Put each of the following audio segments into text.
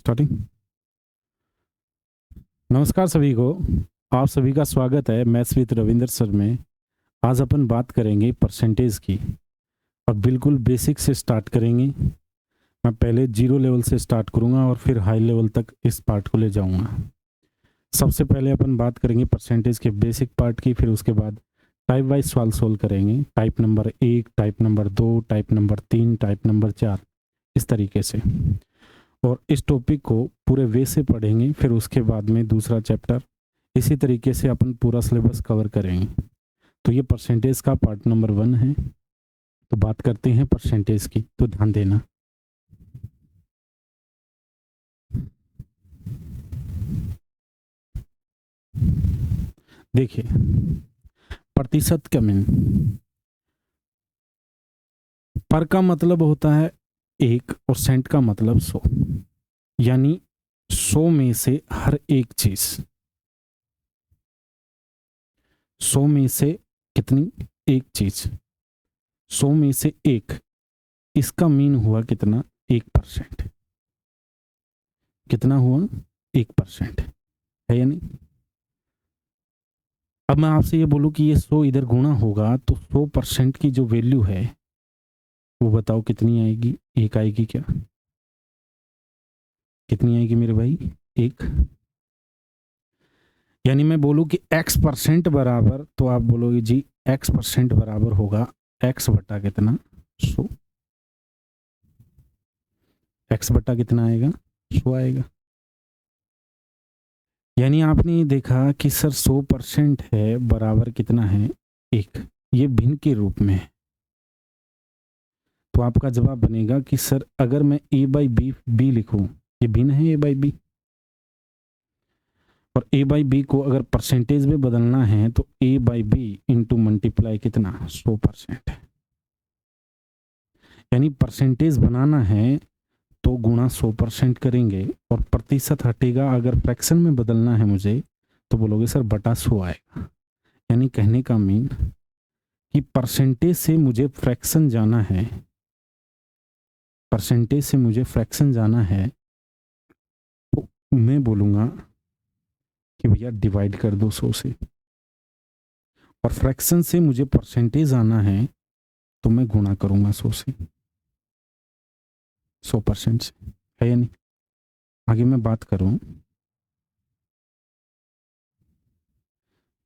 Starting. नमस्कार सभी को। आप सभी का स्वागत है मैथ्स विद रविंद्र सर में। आज अपन बात करेंगे परसेंटेज की और बिल्कुल बेसिक से स्टार्ट करेंगे। मैं पहले जीरो लेवल से स्टार्ट करूंगा और फिर हाई लेवल तक इस पार्ट को ले जाऊंगा। सबसे पहले अपन बात करेंगे परसेंटेज के बेसिक पार्ट की, फिर उसके बाद टाइप वाइज सवाल सोल्व करेंगे। Type number 1, type number 2, type number 3, type number 4, इस तरीके से। और इस टॉपिक को पूरे वे से पढ़ेंगे। फिर उसके बाद में दूसरा चैप्टर, इसी तरीके से अपन पूरा सिलेबस कवर करेंगे। तो ये परसेंटेज का पार्ट नंबर 1 है। तो बात करते हैं परसेंटेज की, तो ध्यान देना। देखिए, प्रतिशत का मीन, पर का मतलब होता है 1 और सेंट का मतलब 100। यानी 100 में से हर एक चीज, 100 में से कितनी, एक चीज, 100 में से एक, इसका मीन हुआ कितना, 1%। कितना हुआ, 1%, है या नहीं। अब मैं आपसे ये बोलूं कि ये 100 इधर गुणा होगा तो 100% की जो वैल्यू है वो बताओ कितनी आएगी। एक आएगी क्या, कितनी आएगी मेरे भाई, एक। यानी मैं बोलूं कि x% बराबर, तो आप बोलोगे जी x% बराबर होगा x बटा कितना, 100। x बटा कितना आएगा, 100 आएगा। यानी आपने ये देखा कि सर 100% है बराबर कितना है, एक। ये भिन्न के रूप में है। तो आपका जवाब बनेगा कि सर अगर मैं a बाई बी लिखूं, ये भिन्न है a बाई बी, और a बाई बी को अगर परसेंटेज में बदलना है तो a by b into multiply कितना, 100%। यानी परसेंटेज बनाना है तो गुणा 100% करेंगे, और प्रतिशत हटेगा, अगर फ्रैक्शन में बदलना है मुझे तो बोलोगे सर बटा 100 आएगा। यानी कहने का मीन कि परसेंटेज से मुझे फ्रैक्शन जाना है, परसेंटेज से मुझे फ्रैक्शन जाना है, तो मैं बोलूंगा कि भैया डिवाइड कर दो 100 से। और फ्रैक्शन से मुझे परसेंटेज आना है तो मैं गुणा करूंगा 100 से, 100% से, है या नहीं। आगे मैं बात करूं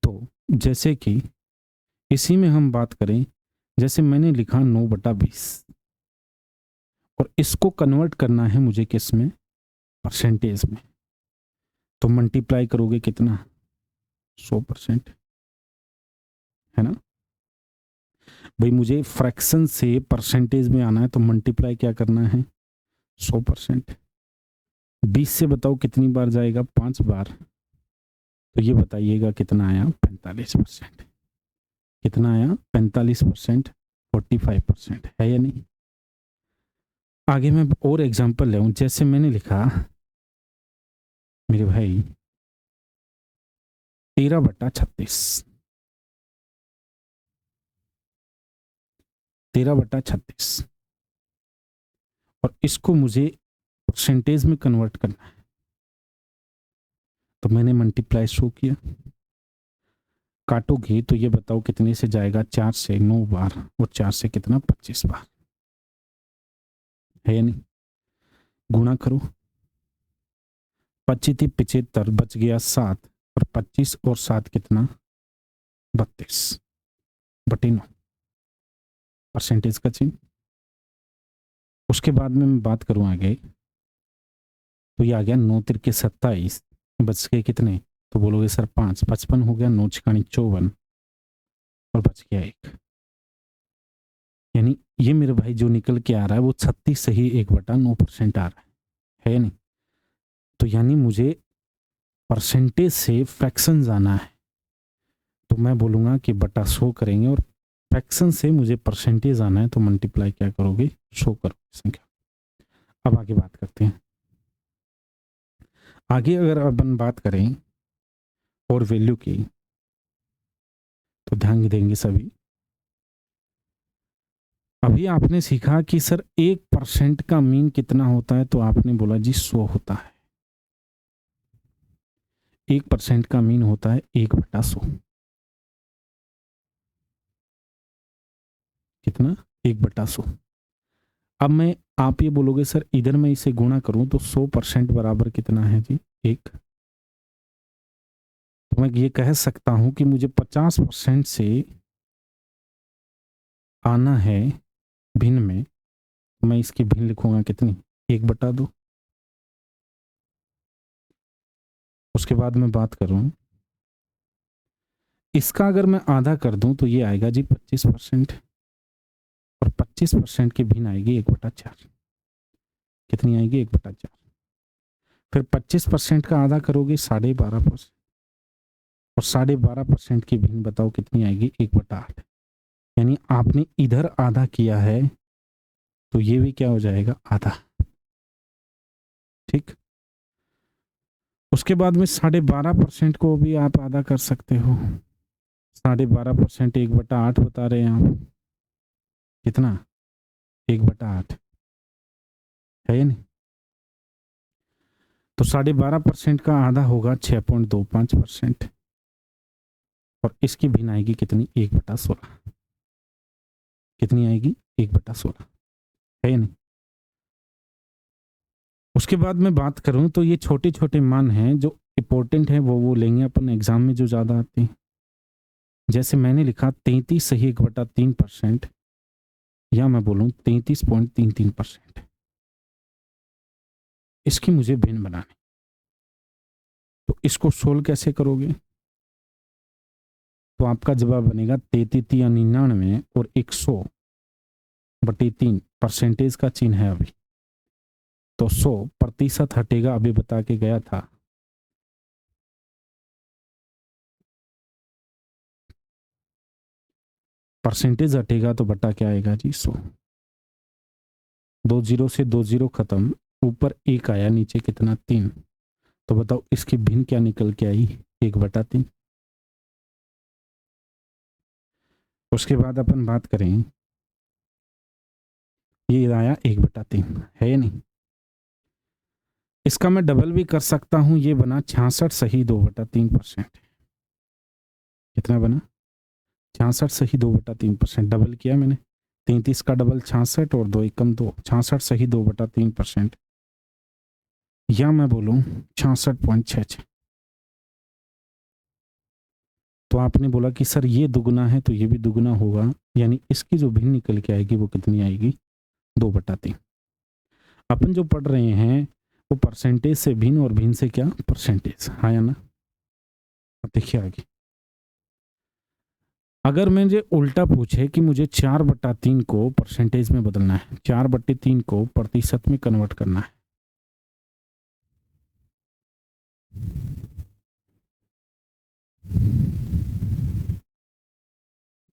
तो जैसे कि इसी में हम बात करें, जैसे मैंने लिखा 9/20, और इसको कन्वर्ट करना है मुझे किस में, परसेंटेज में। तो मल्टीप्लाई करोगे कितना, 100%, है ना भाई। मुझे फ्रैक्शन से परसेंटेज में आना है तो मल्टीप्लाई क्या करना है, 100%। 20 से बताओ कितनी बार जाएगा, 5 बार। तो ये बताइएगा कितना आया, 45%। कितना आया, 45%, 45%, है या नहीं। आगे मैं और एग्जांपल ले, जैसे मैंने लिखा मेरे भाई 13/36, 13/36, और इसको मुझे परसेंटेज में कन्वर्ट करना है। तो मैंने मल्टीप्लाई शो किया, काटोगे तो ये बताओ कितने से जाएगा, 4 से 9 बार, और 4 से कितना, 25 बार, है या नहीं। गुणा करो, 25 75, बच गया 7, और 25 और 7 कितना, 32/9, परसेंटेज का चिन्ह। उसके बाद में मैं बात करूं आगे, तो ये आ गया 9 तिरके 27, बच गए कितने, तो बोलोगे सर 5, 55 हो गया, 9 छिकाणी 54, और बच गया 1। यानी ये मेरे भाई जो निकल के आ रहा है वो 36 सही 1/9% आ रहा है या नहीं। तो यानी मुझे परसेंटेज से फ्रैक्शन जाना है, तो मैं बोलूंगा कि बटा 100 करेंगे, और फ्रैक्शन से मुझे परसेंटेज आना है तो मल्टीप्लाई क्या करोगे, 100 करोगे संख्या। अब आगे बात करते हैं। आगे अगर अपन बात करें और वैल्यू की, तो ध्यान देंगे सभी। अभी आपने सीखा कि सर 1% का मीन कितना होता है, तो आपने बोला जी 100 होता है। 1% का मीन होता है 1/100। कितना? 1/100। अब मैं आप ये बोलोगे सर इधर मैं इसे गुणा करूं तो 100% बराबर कितना है जी? 1। तो मैं ये कह सकता हूं कि मुझे 50% से आना है भिन्न में, मैं इसकी भिन्न लिखूंगा कितनी? 1/2। उसके बाद मैं बात करूं, इसका अगर मैं आधा कर दूं तो ये आएगा जी 25%, और 25% की भिन्न आएगी 1/4। कितनी आएगी? 1/4। फिर 25% का आधा करोगे 12.5%, और 12.5% की भिन्न बताओ कितनी आएगी? 1/8। यानी आपने इधर आधा किया है तो ये भी क्या हो जाएगा? आधा। ठीक। उसके बाद में 12.5% को भी आप आधा कर सकते हो। 12.5% 1/8 बता रहे हैं आप। कितना? 1/8 है या नहीं? तो 12.5% का आधा होगा 6.25%, और इसकी भिन्न आएगी कितनी? 1/16। कितनी आएगी? 1/16 है या नहीं? उसके बाद मैं बात करूं तो ये छोटे छोटे मान हैं जो इंपॉर्टेंट है, वो लेंगे अपन एग्जाम में जो ज़्यादा आते हैं। जैसे मैंने लिखा 33 सही 1/3%, या मैं बोलूं 33.33%। इसकी मुझे भिन्न बनानी, तो इसको सोल्व कैसे करोगे? तो आपका जवाब बनेगा 33 या 99 और 100/3 परसेंटेज का चिन्ह है अभी, तो 100% हटेगा, अभी बता के गया था। परसेंटेज हटेगा तो बटा क्या आएगा जी? 100। 2 जीरो से 2 जीरो खत्म, ऊपर 1 आया, नीचे कितना? 3। तो बताओ इसकी भिन्न क्या निकल के आई? 1/3। उसके बाद अपन बात करें, ये आया 1/3 है या नहीं? इसका मैं डबल भी कर सकता हूं, ये बना 66 सही 2/3%। कितना बना? 66 सही 2/3%। डबल किया मैंने, 33 का डबल 66 और 2 एकम 2, 66 सही 2/3%, या मैं बोलूं 66.66। तो आपने बोला कि सर ये दुगुना है तो ये भी दुगुना होगा, यानी इसकी जो भिन्न निकल के आएगी वो कितनी आएगी? 2/3। अपन जो पढ़ रहे हैं वो परसेंटेज से भिन्न, और भिन्न से क्या? परसेंटेज। हाँ या ना? अब देखिए आगे, अगर मुझे उल्टा पूछे कि मुझे 4/3 को परसेंटेज में बदलना है, 4/3 को प्रतिशत में कन्वर्ट करना है,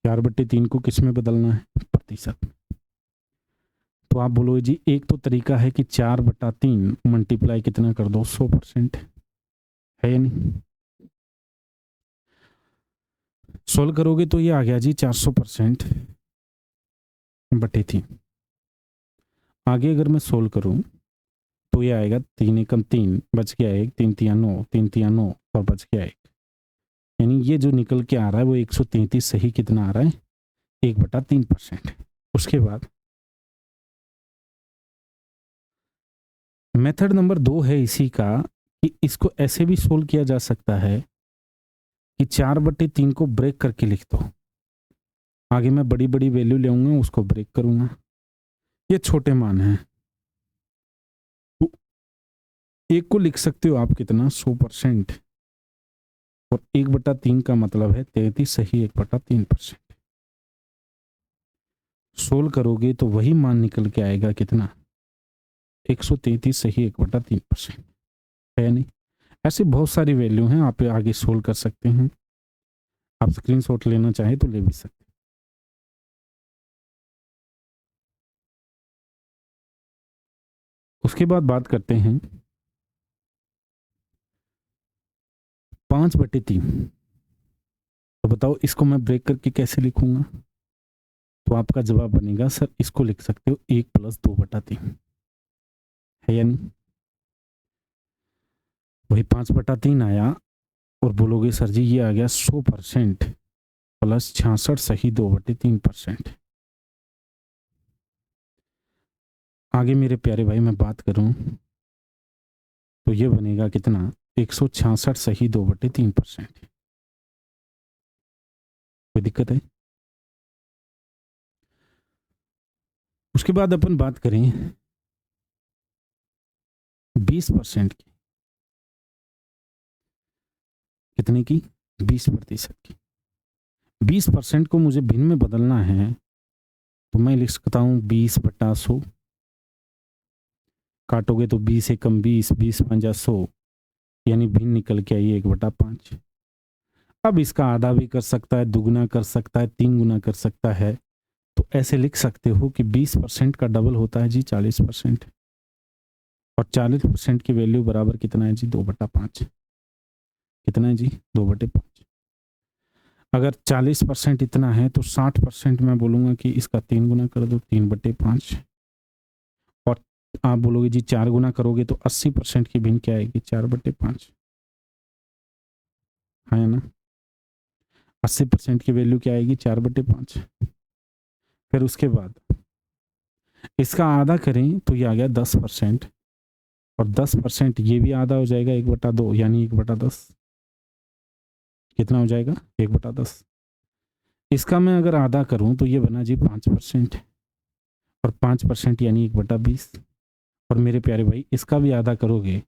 4/3 को किस में बदलना है? प्रतिशत। तो आप बोलोगे जी एक तो तरीका है कि 4/3 मल्टीप्लाई कितना कर दो? 100%। है या नहीं? सोल्व करोगे तो ये आ गया जी 400%/3। आगे अगर मैं सोल्व करूं तो ये आएगा 3 एकम 3, बच गया 1, 3 तिया 9, 3 तिया 9, और बच गया 1। यानी ये जो निकल के आ रहा है वो 133 सही कितना आ रहा है? 1/3%। उसके बाद मेथड नंबर 2 है इसी का, कि इसको ऐसे भी सोल्व किया जा सकता है कि 4/3 को ब्रेक करके लिख दो। आगे मैं बड़ी बड़ी वैल्यू लेऊंगा, उसको ब्रेक करूंगा। ये छोटे मान हैं, तो एक को लिख सकते हो आप कितना? 100%। और 1/3 का मतलब है 33 सही 1/3%। सोल्व करोगे तो वही मान निकल के आएगा कितना? 133 सही 1/3%। है नहीं? ऐसी बहुत सारी वैल्यू हैं, आप आगे सोल्व कर सकते हैं। आप स्क्रीनशॉट लेना चाहे तो ले भी सकते हैं। उसके बाद बात करते हैं 5/3। तो बताओ इसको मैं ब्रेक करके कैसे लिखूंगा? तो आपका जवाब बनेगा सर इसको लिख सकते हो 1+2/3 है या नहीं। वही 5/3 आया और बोलोगे सर जी ये आ गया 100% प्लस 66 सही 2/3%। आगे मेरे प्यारे भाई मैं बात करूं तो ये बनेगा कितना 166 सही 2/3%। कोई दिक्कत है। उसके बाद अपन बात करें 20% की। कितने की 20% की। 20% को मुझे भिन्न में बदलना है तो मैं लिख सकता हूँ 20/100। काटोगे तो 20 एकम 20, 20×5 यानी भिन्न निकल के आई 1/5। अब इसका आधा भी कर सकता है, दुगुना कर सकता है, 3 गुना कर सकता है। तो ऐसे लिख सकते हो कि 20% का डबल होता है जी 40%। और 40% की वैल्यू बराबर कितना है जी 2/5। कितना है जी 2/5। अगर 40% इतना है तो 60% मैं बोलूँगा कि इसका 3 गुना कर दो 3/5। और आप बोलोगे जी 4 गुना करोगे तो 80% की भिन्न क्या आएगी 4/5 है ना। 80% की वैल्यू क्या आएगी 4/5। फिर उसके बाद इसका आधा करें तो ये आ गया 10%। और 10% ये भी आधा हो जाएगा 1/2 यानी 1/10। कितना हो जाएगा 1/10। इसका मैं अगर आधा करूं तो ये बना जी 5%। और 5% यानी 1/20। और मेरे प्यारे भाई इसका भी आधा करोगे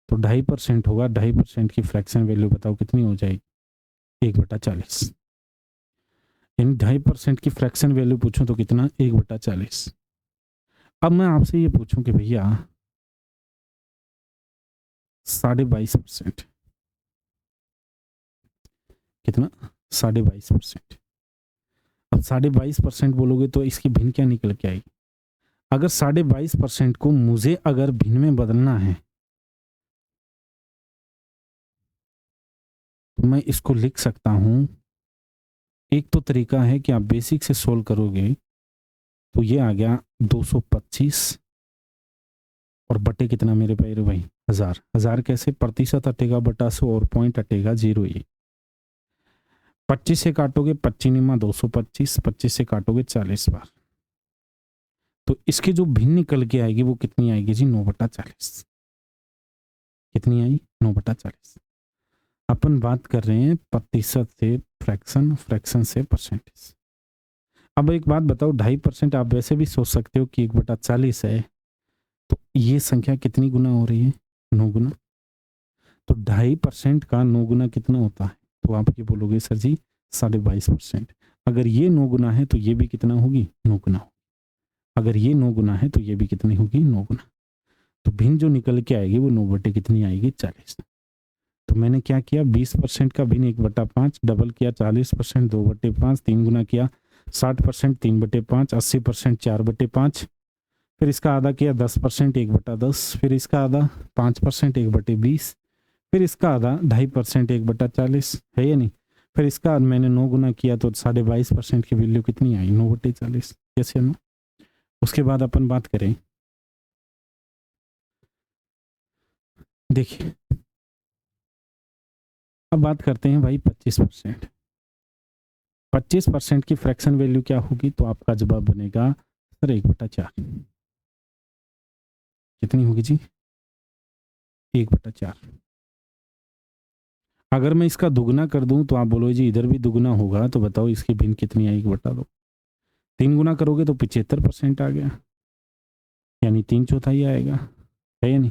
तो 2.5% होगा। 2.5% की फ्रैक्शन वैल्यू बताओ कितनी हो जाएगी 1/40। यानी 2.5% की फ्रैक्शन वैल्यू पूछूं तो कितना 1/40। अब मैं आपसे ये पूछूं कि भैया 22.5%। कितना 22.5%। अब 22.5% बोलोगे तो इसकी भिन्न क्या निकल के आएगी। अगर 22.5% को मुझे अगर भिन्न में बदलना है तो मैं इसको लिख सकता हूं। एक तो तरीका है कि आप बेसिक से सोल्व करोगे तो ये आ गया 225 और बटे कितना मेरे पैर भाई 1000। 1000 कैसे प्रतिशत हटेगा बटा 100 और पॉइंट हटेगा 0। ये 25 से काटोगे 25 225, 25 से काटोगे 40 बार। तो इसकी जो भिन्न निकल के आएगी वो कितनी आएगी जी 9/40। कितनी आई 9/40। अपन बात कर रहे हैं प्रतिशत से फ्रैक्शन, फ्रैक्शन से परसेंटेज। अब एक बात बताओ 2.5% आप वैसे भी सोच सकते हो कि 1/40 है तो ये संख्या कितनी गुना हो रही है 9 गुना। तो 2.5% का 9 गुना कितना होता है तो आप ये बोलोगे सर जी 22.5%। अगर ये 9 गुना है तो ये भी कितना होगी 9 गुना होगी। अगर ये 9 गुना है तो ये भी कितनी होगी 9 गुना। तो भिन्न जो निकल के आएगी वो 9 बटे कितनी आएगी 40। तो मैंने क्या किया 20% का भिन्न 1/5 डबल किया 40% 2/5 3 गुना किया 60% 3/5 80% 4/5। फिर इसका आधा किया 10% 1/10। फिर इसका आधा 5% 1/20। फिर इसका आधा 2.5% 1/40 है या नहीं। फिर इसका मैंने 9 गुना किया तो 22.5% की वैल्यू कितनी आई 9/40। कैसे ना। उसके बाद अपन बात करें देखिए अब बात करते हैं भाई 25%। 25% की फ्रैक्शन वैल्यू क्या होगी तो आपका जवाब बनेगा सर 1/4। कितनी होगी जी 1/4। अगर मैं इसका दुगना कर दूं तो आप बोलो जी इधर भी दुगना होगा तो बताओ इसकी भिन्न कितनी आएगी बता दो। 3 गुना करोगे तो 75% आ गया यानी 3/4 आएगा है या नहीं।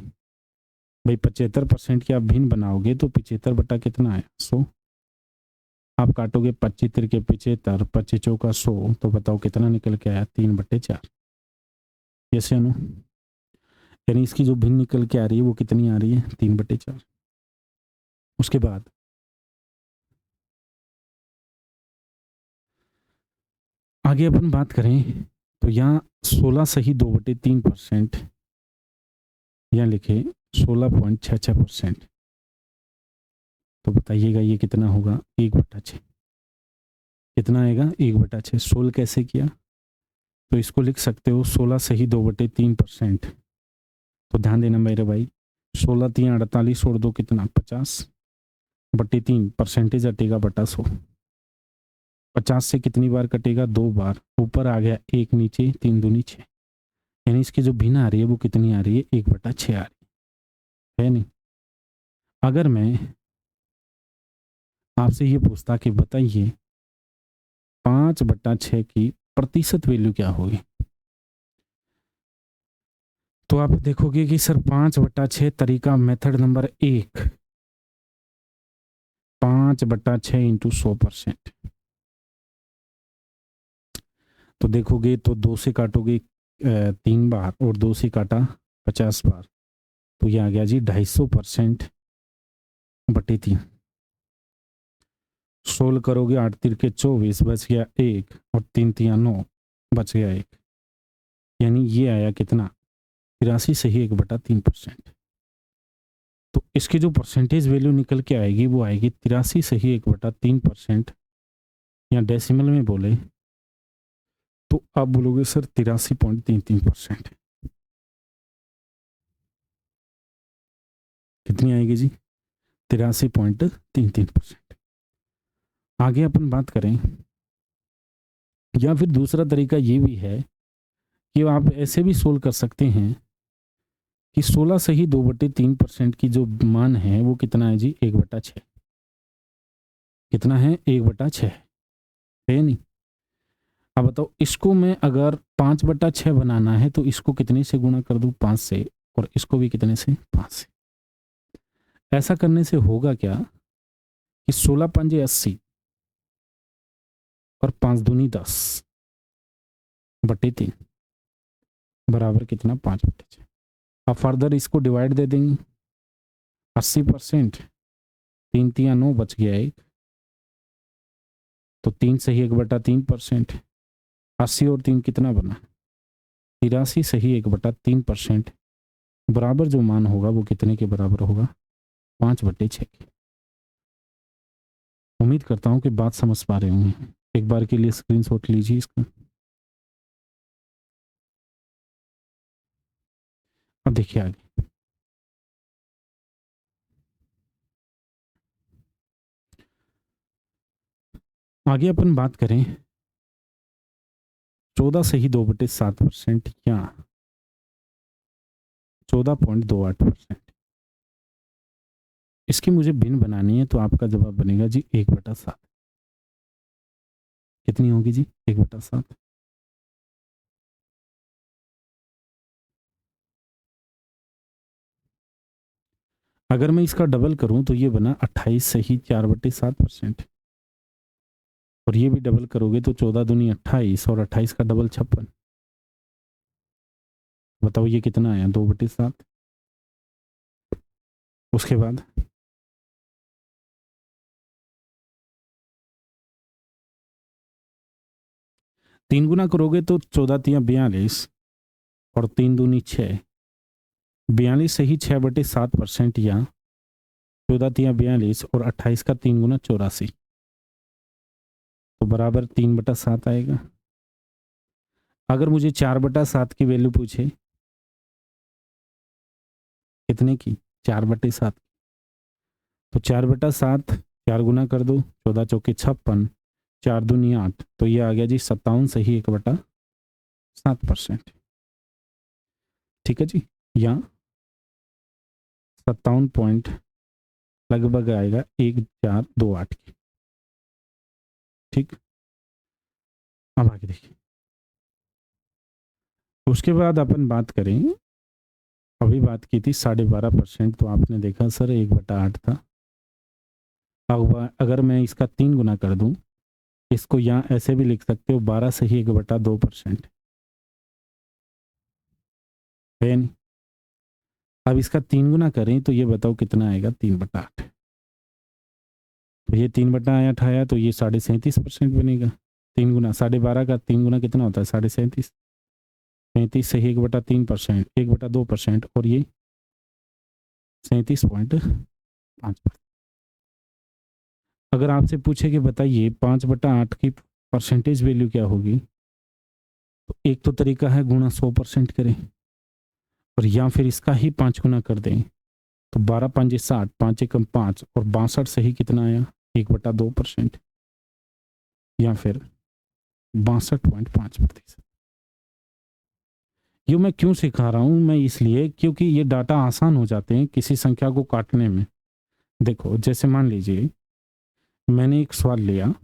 भाई 75% की आप भिन्न बनाओगे तो 75 बटा कितना आया 100। आप काटोगे 25 तिरके 75 25 चौका 100 तो बताओ कितना निकल के आया 3/4। यस या नो। यानी इसकी जो भिन्न निकल के आ रही है वो कितनी आ रही है 3/4। उसके बाद आगे अपन बात करें तो यहाँ 16 सही 2/3%। यहाँ लिखे 16.66%। तो बताइएगा ये कितना होगा 1/6। कितना आएगा 1/6। सोल्व कैसे किया, तो इसको लिख सकते हो 16 सही 2/3%। तो ध्यान देना मेरे भाई, 16 3 48 और 2 कितना 50/3, परसेंटेज हटेगा बटा 100। 50 से कितनी बार कटेगा, 2 बार। ऊपर आ गया 1, नीचे 3 दूनी 6, यानी इसकी जो भिन्न आ रही है वो कितनी आ रही है, 1/6 आ रही है नहीं। अगर मैं आपसे ये पूछता कि बताइए 5/6 की प्रतिशत वैल्यू क्या होगी, तो आप देखोगे कि सर 5/6 तरीका मेथड नंबर 1, 5/6 इंटू 100%। तो देखोगे तो 2 से काटोगे 3 बार और 2 से काटा 50 बार, तो ये आ गया जी 250%/3। सोल्व करोगे 8 तिरके 24, बच गया 1 और 3 तिया 9, बच गया 1, यानी ये आया कितना 83 सही 1/3%। तो इसकी जो परसेंटेज वैल्यू निकल के आएगी वो आएगी 83 सही 1/3%, या डेसिमल में बोले तो आप बोलोगे सर 83.33%। कितनी आएगी जी, 83.33%। आगे अपन बात करें, या फिर दूसरा तरीका ये भी है कि आप ऐसे भी सोल्व कर सकते हैं कि 16 सही 2/3% की जो मान है वो कितना है जी, 1/6। कितना है, 1/6 है नहीं। अब बताओ इसको मैं अगर 5/6 बनाना है तो इसको कितने से गुणा कर दूं, 5 से, और इसको भी कितने से, 5 से। ऐसा करने से होगा क्या कि 16 पंजे 80 और 5 दूनी 10/3 बराबर कितना, 5/6। अब फर्दर इसको डिवाइड दे देंगे, 80%, 3 तिया 9, बच गया 1, तो 3 सही 1/3%। 80 और 3 कितना बना, 83 सही 1/3%, बराबर जो मान होगा वो कितने के बराबर होगा, 5/6 के। उम्मीद करता हूं कि बात समझ पा रहे होंगे। एक बार के लिए स्क्रीनशॉट लीजिए इसका। अब देखिए आगे अपन बात करें 14 सही 2/7% या 14.28%। इसकी मुझे भिन्न बनानी है, तो आपका जवाब बनेगा जी 1/7। कितनी होगी जी, 1/7। अगर मैं इसका डबल करूं तो ये बना 28 सही 4/7%, और ये भी डबल करोगे तो 14 दूनी 28 और 28 का डबल 56। बताओ ये कितना आया, 2/7। उसके बाद 3 गुना करोगे तो 14 तिया 42 और 3 दूनी 6, 42 सही 6/7%, या 14 तिया 42 और 28 का 3 गुना 84, तो बराबर 3/7 आएगा। अगर मुझे 4/7 की वैल्यू पूछे, कितने की, 4/7, तो 4/7 4 गुना कर दो, 14 चौके 56, 4 दूनी 8, तो ये आ गया जी 57 सही 1/7%। ठीक है जी, या 57 पॉइंट लगभग आएगा 1428 की। ठीक, अब आगे देखिए। उसके बाद अपन बात करें, अभी बात की थी 12.5%, तो आपने देखा सर 1/8 था। अब अगर मैं इसका 3 गुना कर दूं, इसको यहाँ ऐसे भी लिख सकते हो 12 सही 1/2%, है नहीं। अब इसका 3 गुना करें तो ये बताओ कितना आएगा, 3/8। तो ये 3/8 आया तो ये 37.5% बनेगा। 3 गुना 12.5 का 3 गुना कितना होता है, 37.5। 37 सही 1/3%, 1/2%, और ये 37.5%। अगर आपसे पूछे कि बताइए 5/8 की परसेंटेज वैल्यू क्या होगी, तो एक तो तरीका है गुणा 100% करें, और या फिर इसका ही 5 गुना कर दें, तो 12 पंजे 60, 5 एकम 5 और 62 सही कितना आया 1/2%, या फिर 62.5%। ये मैं क्यों सिखा रहा हूं, मैं इसलिए क्योंकि ये डाटा आसान हो जाते हैं किसी संख्या को काटने में। देखो जैसे मान लीजिए मैंने एक सवाल लिया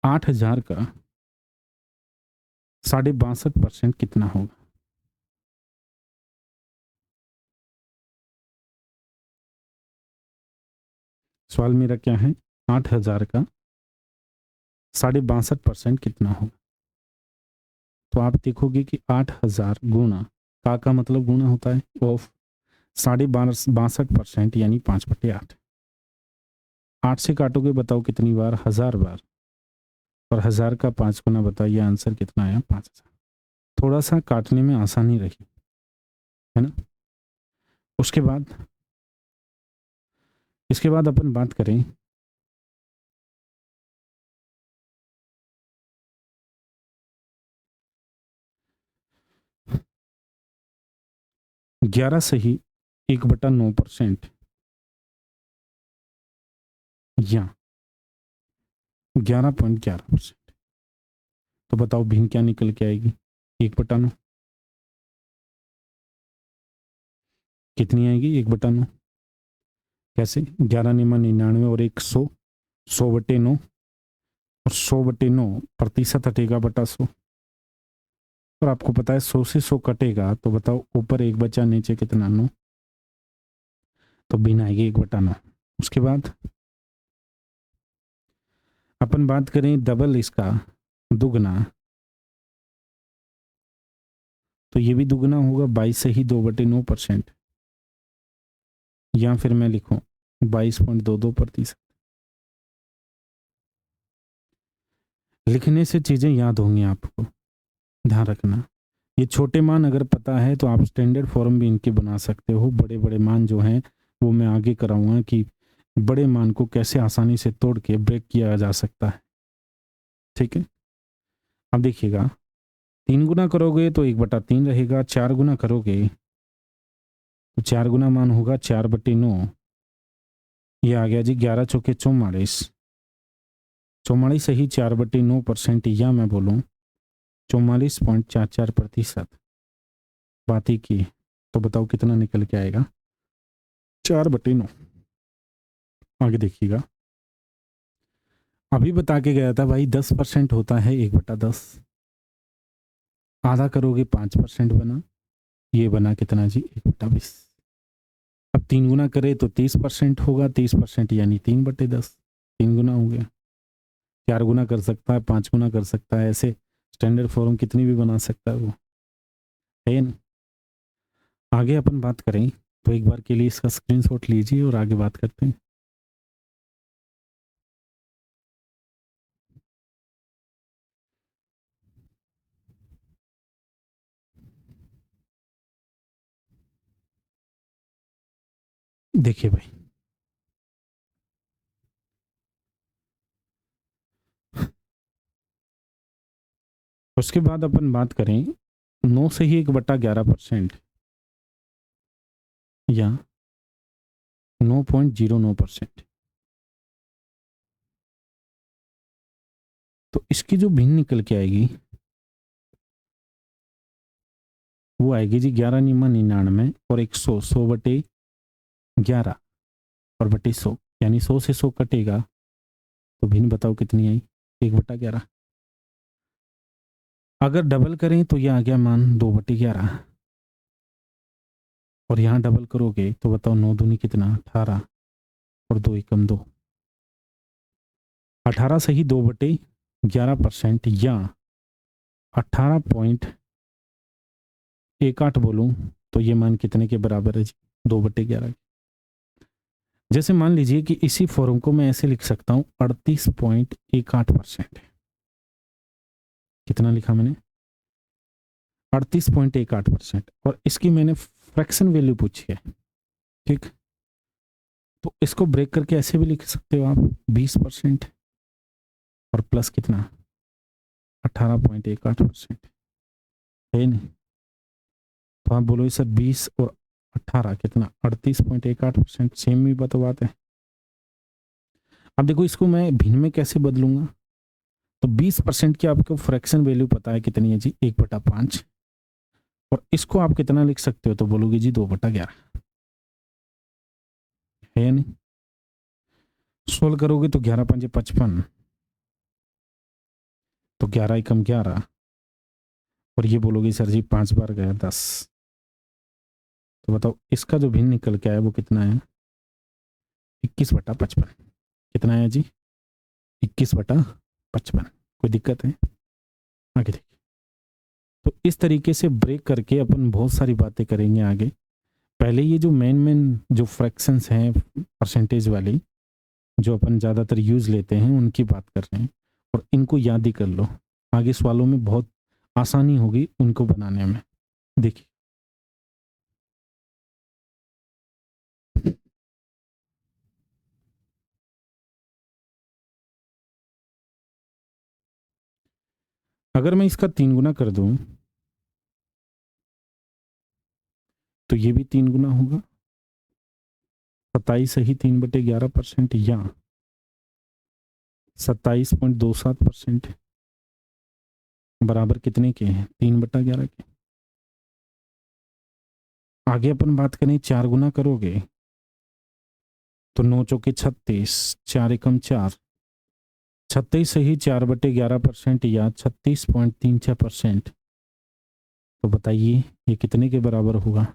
8,000 का 62.5% कितना होगा। सवाल मेरा क्या है, 8,000 का 62.5% कितना होगा। तो आप देखोगे कि 8,000 गुना का मतलब गुना होता है ऑफ 62.5% यानी 5/8। 8 से काटोगे बताओ कितनी बार, 1000 बार, और 1000 का 5 गुना बताइए आंसर कितना आया 5000। थोड़ा सा काटने में आसानी रही है ना। उसके बाद इसके बाद अपन बात करें 11 सही 1/9% या 11.11%। तो बताओ भिन्न क्या निकल के आएगी, 1/9 कितनी आएगी 1/9। कैसे, 11 निमा 99 और 100, 100/9, और 100/9 प्रतिशत हटेगा बटा 100, और आपको पता है 100 से 100 कटेगा तो बताओ ऊपर 1 बचा नीचे कितना 9, तो भिन्न आएगी 1/9। उसके बाद अपन बात करें डबल इसका दुगना, तो ये भी दुगना होगा 22 से ही 2/9%, या फिर मैं लिखूं 22.22%। लिखने से चीजें याद होंगी आपको, ध्यान रखना। ये छोटे मान अगर पता है तो आप स्टैंडर्ड फॉर्म भी इनके बना सकते हो। बड़े बड़े मान जो हैं वो मैं आगे कराऊंगा कि बड़े मान को कैसे आसानी से तोड़ के ब्रेक किया जा सकता है। ठीक है, अब देखिएगा 3 गुना करोगे तो 1/3 रहेगा, 4 गुना करोगे तो 4 गुना मान होगा 4/9। ये आ गया जी 11 चौके 44, 44 सही 4/9%, या मैं बोलूँ 44.44%। बात ही की तो बताओ कितना निकल के आएगा 4/9। आगे देखिएगा, अभी बता के गया था भाई 10% होता है 1/10, आधा करोगे 5% बना, ये बना कितना जी 1/20। अब 3 गुना करे तो 30% होगा, 30% यानी 3/10, 3 गुना हो गया। 4 गुना कर सकता है, 5 गुना कर सकता है, ऐसे स्टैंडर्ड फॉर्म कितनी भी बना सकता है वो, है ना। आगे अपन बात करें तो एक बार के लिए इसका स्क्रीनशॉट लीजिए और आगे बात करते हैं। देखिए भाई, उसके बाद अपन बात करें 9 से ही 1/11% या 9.09%। तो इसकी जो भिन्न निकल के आएगी वो आएगी जी 11 निमा 99 और 100, 100/11 और बटे 100, यानी 100 से 100 कटेगा तो भिन्न बताओ कितनी आई 1/11। अगर डबल करें तो ये आ गया मान 2/11, और यहाँ डबल करोगे तो बताओ 9 दूनी कितना 18, और 2 एकम 2, 18 सही 2/11% या 18.18 बोलूं तो ये मान कितने के बराबर है जी 2/11। जैसे मान लीजिए कि इसी फॉर्म को मैं ऐसे लिख सकता हूं 38.18%। कितना लिखा मैंने 38.18%, और इसकी मैंने फ्रैक्शन वैल्यू पूछी है। ठीक, तो इसको ब्रेक करके ऐसे भी लिख सकते हो आप 20% और प्लस कितना 18.18% है नहीं। तो आप बोलोगे सर 20 और 18 कितना 38.18%, सेम ही बात है। अब देखो इसको मैं भिन्न में कैसे बदलूंगा, तो 20% की आपको फ्रैक्शन वैल्यू पता है कितनी है जी 1/5, और इसको आप कितना लिख सकते हो, तो बोलोगे जी 2/11 है या नहीं। सोल्व करोगे तो 11×5 = 55, तो 11 एकम 11, और ये बोलोगे सर जी 5 बार गया 10, तो बताओ इसका जो भिन्न निकल के आया वो कितना है 21/55। कितना है जी 21/55। कोई दिक्कत है, आगे देखिए। तो इस तरीके से ब्रेक करके अपन बहुत सारी बातें करेंगे आगे। पहले ये जो मेन जो फ्रैक्शंस हैं परसेंटेज वाली, जो अपन ज़्यादातर यूज़ लेते हैं उनकी बात कर रहे हैं, और इनको याद ही कर लो, आगे सवालों में बहुत आसानी होगी उनको बनाने में। देखिए अगर मैं इसका 3 गुना कर दूं तो ये भी 3 गुना होगा, 27 ही 3/11% या 27.27% बराबर कितने के हैं 3/11 के। आगे अपन बात करें 4 गुना करोगे तो 9 चौके 36, 4 एकम 4, 36 ही 4/11% या 36.36%। तो बताइए ये कितने के बराबर होगा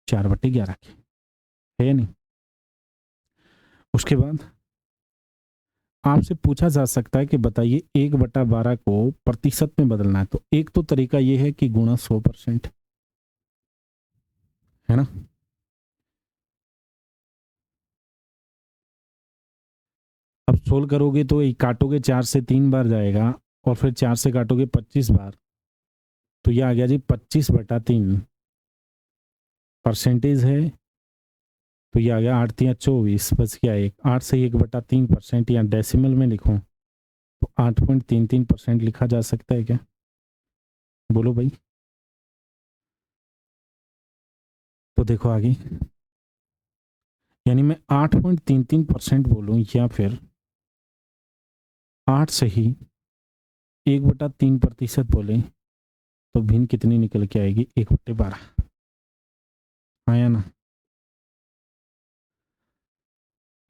4/11 के, है या नहीं। उसके बाद आपसे पूछा जा सकता है कि बताइए 1/12 को प्रतिशत में बदलना है, तो एक तो तरीका ये है कि गुणा 100%, है ना। अब सोल्व करोगे तो काटोगे 4 से 3 बार जाएगा, और फिर 4 से काटोगे 25 बार, तो ये आ गया जी 25/3 परसेंटेज है। तो ये आ गया 8×3 = 24, बच गया 1, 8 से 1/3% या डेसिमल में लिखूं तो 8.33% लिखा जा सकता है क्या, बोलो भाई। तो देखो आगे, यानी मैं 8.33% बोलूं या फिर 8 से ही 1/3% बोले, तो भिन्न कितनी निकल के आएगी 1/12, आया ना।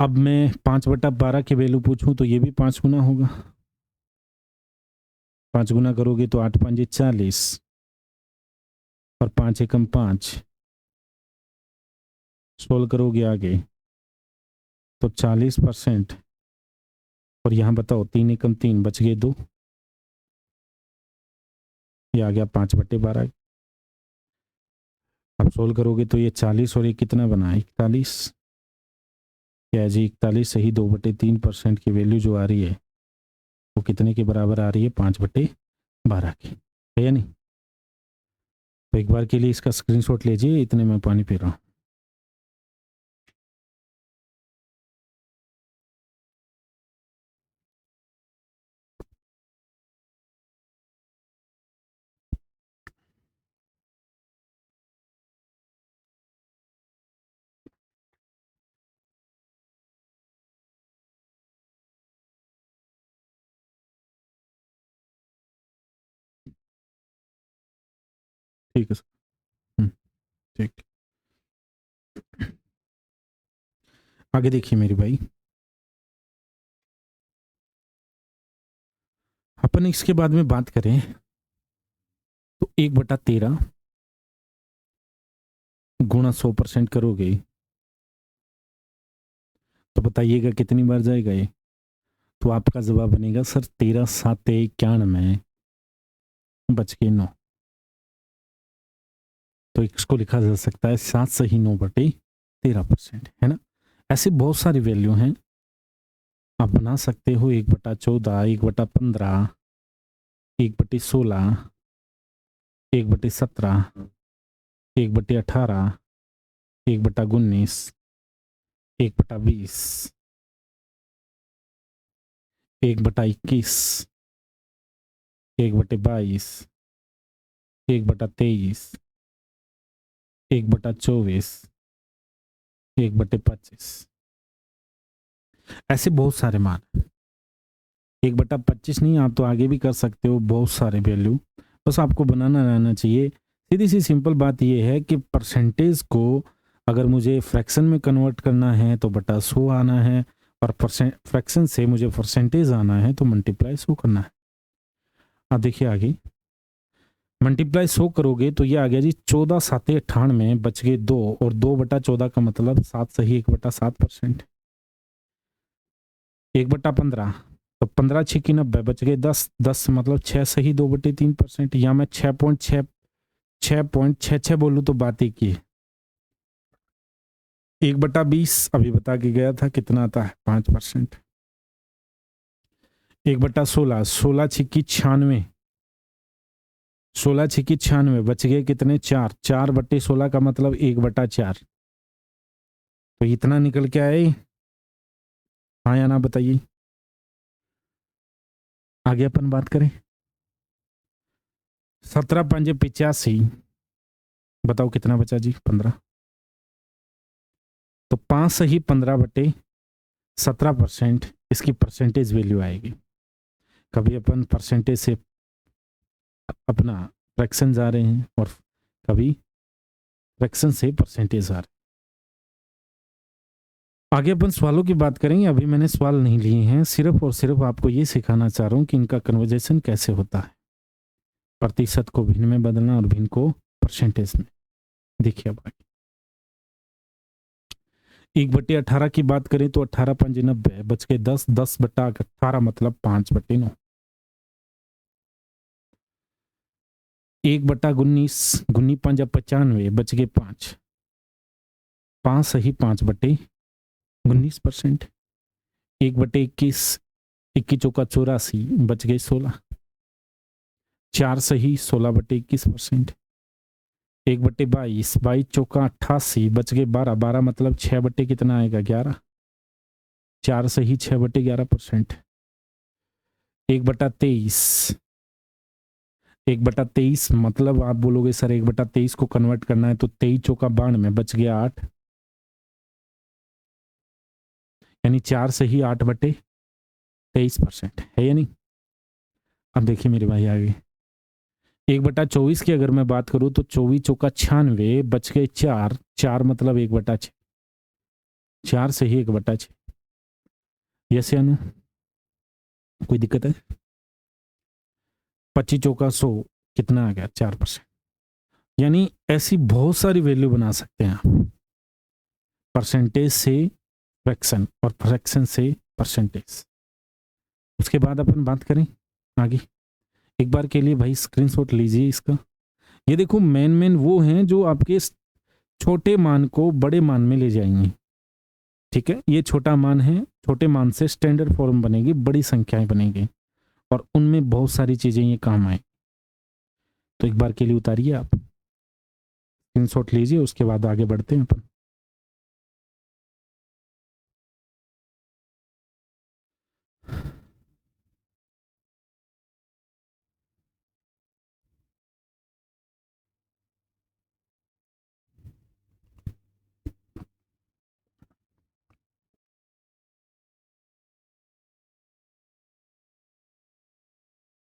अब मैं 5/12 की वैल्यू पूछूं तो ये भी 5 गुना होगा, 5 गुना करोगे तो 8×5 = 40, और 5 एकम 5, सोल्व करोगे आगे तो 40%, और यहाँ बताओ 3 एकम 3 बच गए 2, ये आ गया 5/12। अब सोल्व करोगे तो ये 40 और ये कितना बना 41, क्या है जी 41 सही 2/3% की वैल्यू जो आ रही है वो कितने के बराबर आ रही है 5/12 की, है या नहीं। तो एक बार के लिए इसका स्क्रीनशॉट लीजिए, इतने में पानी पी रहा हूँ। ठीक है सर। ठीक। आगे देखिए मेरे भाई, अपन इसके बाद में बात करें तो 1/13 गुणा 100% करोगे तो बताइएगा कितनी बार जाएगा ये, तो आपका जवाब बनेगा सर 13×7 = 91, बच के 9। तो इसको लिखा जा सकता है 7 सही 9/13%, है ना। ऐसे बहुत सारी वैल्यू हैं, आप बना सकते हो 1/14, 1/15, 1/16, 1/17, 1/18, 1/19, 1/20, 1/21, 1/22, 1/23, 1/24, 1/25। ऐसे बहुत सारे मान। 1/25 नहीं, आप तो आगे भी कर सकते हो, बहुत सारे वैल्यू, बस आपको बनाना रहना चाहिए। सीधी सी सिंपल बात यह है कि परसेंटेज को अगर मुझे फ्रैक्शन में कन्वर्ट करना है तो बटा 100 आना है, और फ्रैक्शन से मुझे परसेंटेज आना है तो मल्टीप्लाई 100 करना है। अब देखिए आगे, मल्टीप्लाई 100 करोगे तो ये आ गया जी 14 साते 98, बच गए 2, और 2/14 का मतलब 7 सही 1/7%। 1/15, तो 15 6 90, बच गए 10, 10 मतलब 6 सही 2/3%, या मैं 6.66 बोलूँ तो बात एक ही है। 1/20 अभी बता के गया था कितना आता है, 5%। 1/16, 16 छिक्की 96, 16 छिक्की 96, बच गए कितने, 4, 4/16 का मतलब 1/4, तो इतना निकल के आए। हाँ या ना बताइए। आगे अपन बात करें, 17 पंजे 85, बताओ कितना बचा जी, 15, तो 5 सही 15/17%, इसकी परसेंटेज वैल्यू आएगी। कभी अपन परसेंटेज से अपना फ्रैक्शन जा रहे हैं और कभी फ्रैक्शन से परसेंटेज आ रहे हैं। आगे अपन सवालों की बात करेंगे, अभी मैंने सवाल नहीं लिए हैं, सिर्फ और सिर्फ आपको ये सिखाना चाह रहा हूं कि इनका कन्वर्जेशन कैसे होता है, प्रतिशत को भिन्न में बदलना और भिन्न को परसेंटेज में। देखिए अब आगे 1/18 की बात करें तो 18 पंजे 90, बच के 10, 10/18 मतलब 5/9। 1/19, 19 पंजा 95, बच गए 5, 5 सही 5/19%। 1/21, 21 चौका 84, बच गए 16, 4 सही 16/21%। 1/22, 22 चौका 88, बच गए 12, 12 मतलब 6 बटे कितना आएगा, 11, 4 सही 6/11%। 1/23, 1/23 मतलब आप बोलोगे सर 1/23 को कन्वर्ट करना है तो 23 चौका 92, बच गया 8, यानी 4 सही 8/23% है या नहीं। अब देखिए मेरे भाई आगे 1/24 की अगर मैं बात करूं तो 24 चौका 96, बच गए 4, 4 मतलब 1/6, 4 सही 1/6। यस या नो, कोई दिक्कत है। 25 चौका 100, कितना आ गया, 4%। यानी ऐसी बहुत सारी वैल्यू बना सकते हैं आप, परसेंटेज से फ्रैक्शन और फ्रैक्शन से परसेंटेज। उसके बाद अपन बात करें आगे, एक बार के लिए भाई स्क्रीनशॉट लीजिए इसका। ये देखो मेन वो हैं जो आपके छोटे मान को बड़े मान में ले जाएंगे। ठीक है, ये छोटा मान है, छोटे मान से स्टैंडर्ड फॉर्म बनेगी, बड़ी संख्याएं बनेगी और उनमें बहुत सारी चीजें ये काम आए। तो एक बार के लिए उतारिए आप, स्क्रीनशॉट लीजिए, उसके बाद आगे बढ़ते हैं अपन।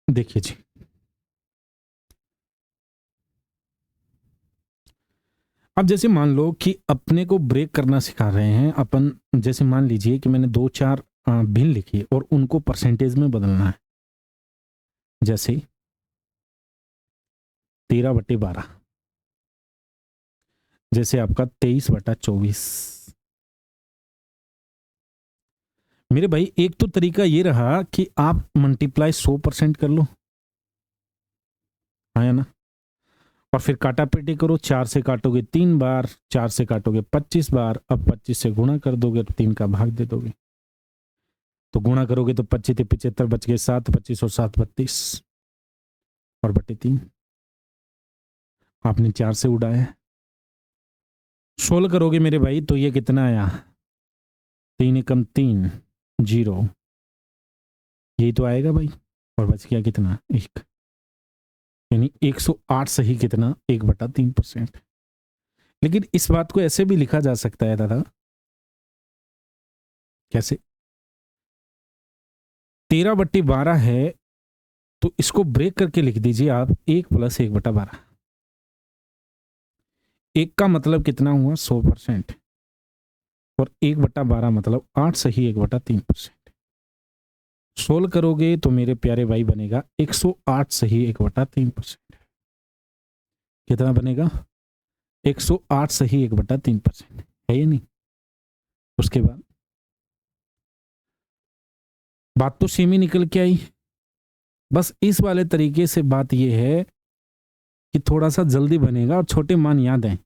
देखिए जी, अब जैसे मान लो कि अपने को ब्रेक करना सिखा रहे हैं अपन, जैसे मान लीजिए कि मैंने 2 4 भिन्न लिखी और उनको परसेंटेज में बदलना है। जैसे 13/12, जैसे आपका 23/24। मेरे भाई एक तो तरीका ये रहा कि आप मल्टीप्लाई 100% कर लो, हाँ या ना, और फिर काटा पेटी करो, 4 से काटोगे 3 बार, 4 से काटोगे 25 बार, अब 25 से गुणा कर दोगे, 3 का भाग दे दोगे, तो गुणा करोगे तो 25 75, बच गए 7, 25 और 7 32 और बटे 3, आपने 4 से उड़ाया। 16 करोगे मेरे भाई तो ये कितना आया, 3 एकम 3, 0, यही तो आएगा भाई। और बच गया कितना, 1, यानी 108 सही कितना, 1/3%। लेकिन इस बात को ऐसे भी लिखा जा सकता है दादा, कैसे, 13/12 है तो इसको ब्रेक करके लिख दीजिए आप 1 + 1/12। 1 का मतलब कितना हुआ, 100%, और 1/12 मतलब 8 सही 1/3%। सोल्व करोगे तो मेरे प्यारे भाई बनेगा 108 सही 1/3%। कितना बनेगा, 108 सही 1/3%, है या नहीं। उसके बाद बात तो सेम ही निकल के आई। बस इस वाले तरीके से बात यह है कि थोड़ा सा जल्दी बनेगा और छोटे मान याद हैं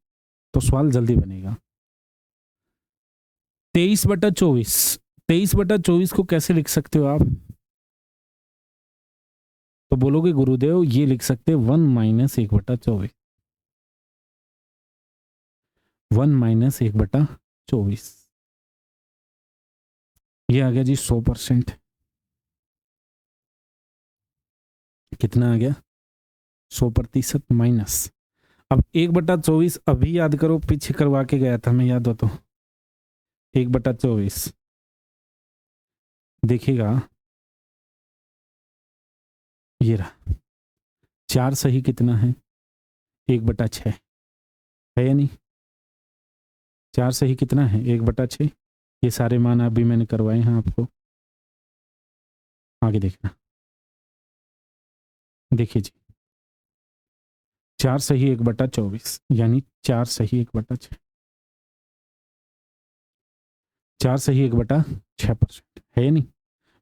तो सवाल जल्दी बनेगा। 23/24, 23/24 को कैसे लिख सकते हो आप, तो बोलोगे गुरुदेव ये लिख सकते 1 - 1/24, 1 - 1/24, ये आ गया जी 100%। कितना आ गया, 100% माइनस। अब 1/24 अभी याद करो, पीछे करवा के गया था मैं, याद हो तो 1/24 देखिएगा, ये रहा 4 सही कितना है, 1/6 है या नहीं। 4 सही कितना है, 1/6। ये सारे मान अभी मैंने करवाए हैं आपको, आगे देखना। देखिए जी, 4 सही 1/24 यानी 4 सही 1/6, 4 सही 1/6% है या नहीं।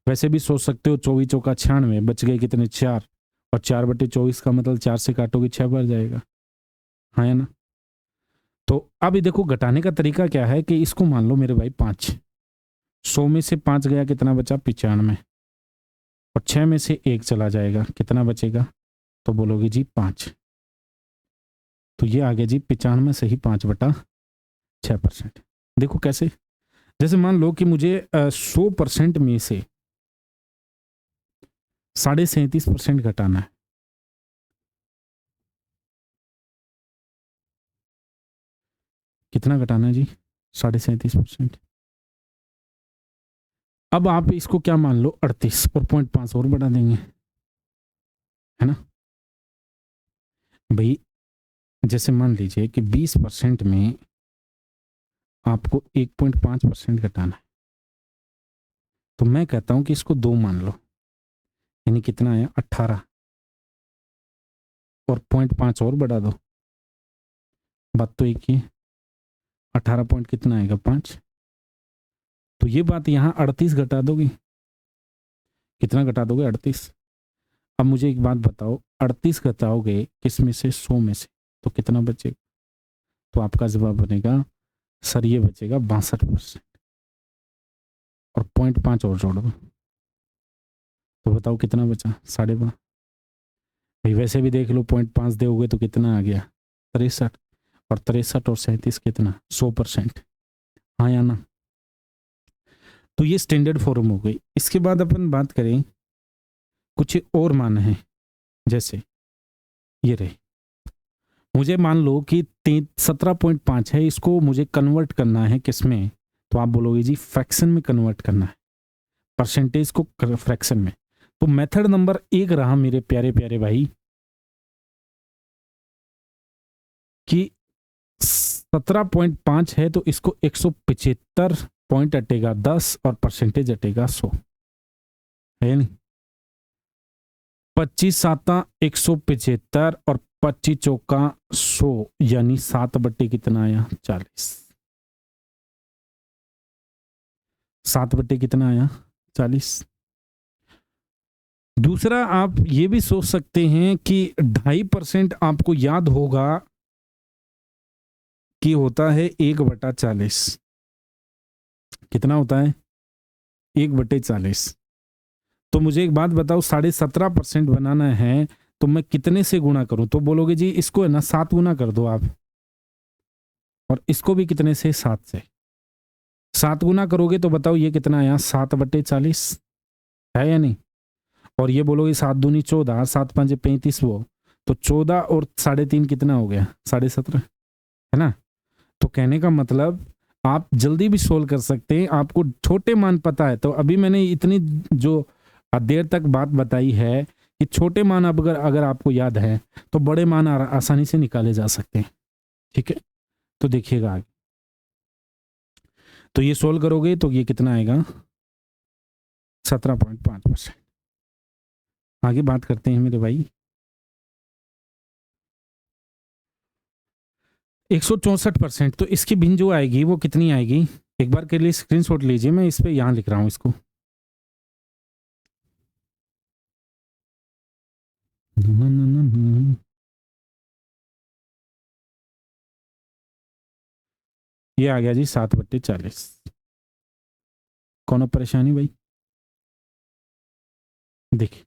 वैसे भी सोच सकते हो 24 चौका 96, बच गए कितने, 4, और 4/24 का मतलब 4 से काटोगे 6 बढ़ जाएगा, हाँ या ना। तो अब ये देखो घटाने का तरीका क्या है कि इसको मान लो मेरे भाई 5, 100 में से 5 गया कितना बचा, 95, और 6 में से 1 चला जाएगा कितना बचेगा, तो बोलोगे जी 5। तो ये आ गया जी 95 सही 5/6%। देखो कैसे, जैसे मान लो कि मुझे 100% में से 37.5% घटाना है, कितना घटाना है जी, 37.5%। अब आप इसको क्या मान लो 38 और 0.5 और बढ़ा देंगे, है ना भाई। जैसे मान लीजिए कि 20% में आपको 1.5% घटाना है, तो मैं कहता हूं कि इसको 2 मान लो, यानी कितना आया 18, और 0.5 और बढ़ा दो, बात तो एक ही, 18 पॉइंट कितना आएगा 5। तो ये बात यहाँ 38 घटा दोगे, कितना घटा दोगे 38। अब मुझे एक बात बताओ, 38 घटाओगे किस में से, 100 में से, तो कितना बचेगा, तो आपका जवाब बनेगा सर ये बचेगा 62%, और 0.5 और जोड़ दो, तो बताओ कितना बचा, 12.5। भाई वैसे भी देख लो 0.5 दोगे तो कितना आ गया 63, और 63 और 37 कितना 100%, हाँ या ना। तो ये स्टैंडर्ड फॉर्म हो गई। इसके बाद अपन बात करें कुछ और मान है, जैसे ये रहे, मुझे मान लो कि 17.5 है, इसको मुझे कन्वर्ट करना है किसमें, तो आप बोलोगे जी फ्रैक्शन में कन्वर्ट करना है, परसेंटेज को फ्रैक्शन में। तो मेथड नंबर 1 रहा मेरे प्यारे प्यारे भाई कि 17.5 है तो इसको 175 पॉइंट अटेगा 10, और परसेंटेज अटेगा 100, है नहीं। 25 साता 175 और 25 चौका 100, यानी 7 कितना आया 40, 7 कितना आया 40। दूसरा आप ये भी सोच सकते हैं कि 2.5% आपको याद होगा कि होता है 1/40, कितना होता है 1/40। तो मुझे एक बात बताओ, 17.5% बनाना है तो मैं कितने से गुणा करूं, तो बोलोगे जी इसको है ना 7 गुना कर दो आप, और इसको भी कितने से 7 से, 7 गुना करोगे तो बताओ ये कितना आया, 7/40 है या नहीं। और ये बोलोगे 7 दूनी 14, 7 5 35, वो तो 14 और 3.5 कितना हो गया, 17.5 है ना। तो कहने का मतलब आप जल्दी भी सोल्व कर सकते हैं, आपको छोटे मान पता है। तो अभी मैंने इतनी जो देर तक बात बताई है कि छोटे मान अगर आपको याद है तो बड़े मान आसानी से निकाले जा सकते हैं। ठीक है, तो देखिएगा आगे। तो ये सोल्व करोगे तो ये कितना आएगा, 17.5%। आगे बात करते हैं मेरे भाई। 164%, तो इसकी भिन्न जो आएगी वो कितनी आएगी, एक बार के लिए स्क्रीनशॉट लीजिए, मैं इस पे यहां लिख रहा हूं इसको। ये आ गया जी 7/40। कौन परेशानी भाई, देखिए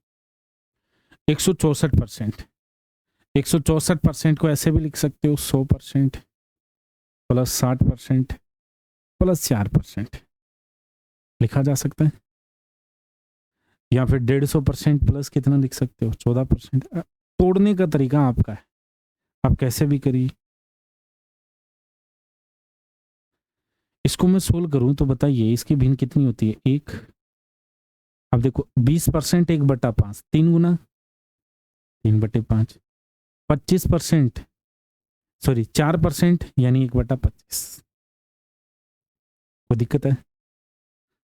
164%। 164% को ऐसे भी लिख सकते हो, 100% प्लस 60% प्लस 4% लिखा जा सकता है। या फिर 150% प्लस कितना लिख सकते हो, 14%। तोड़ने का तरीका आपका है, आप कैसे भी करिए। इसको मैं सोल्व करूं तो बताइए इसकी भिन्न कितनी होती है, 1। अब देखो 20% 1/5, 3 गुना 3/5। 25%, सॉरी 4% यानी 1/25। कोई दिक्कत है,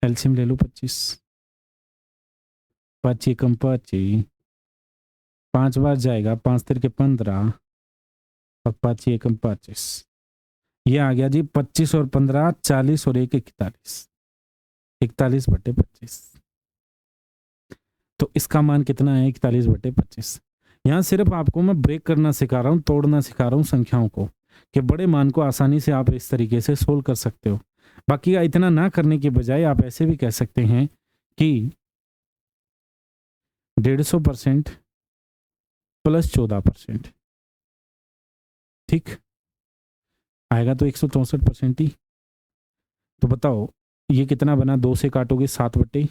एलसीएम ले लो 25। 5 एकम 25, 5 बार जाएगा, 5 तिरके 15 और 5 एकम 25। ये आ गया जी 25 और 15 40 और 1 41, 41/25। तो इसका मान कितना है, 41/25। यहाँ सिर्फ आपको मैं ब्रेक करना सिखा रहा हूँ, तोड़ना सिखा रहा हूँ संख्याओं को, कि बड़े मान को आसानी से आप इस तरीके से सोल्व कर सकते हो। बाकी इतना ना करने के बजाय आप ऐसे भी कह सकते हैं कि 150% प्लस 14%, ठीक आएगा तो 164% ही। तो बताओ ये कितना बना, 2 से काटोगे 7/50,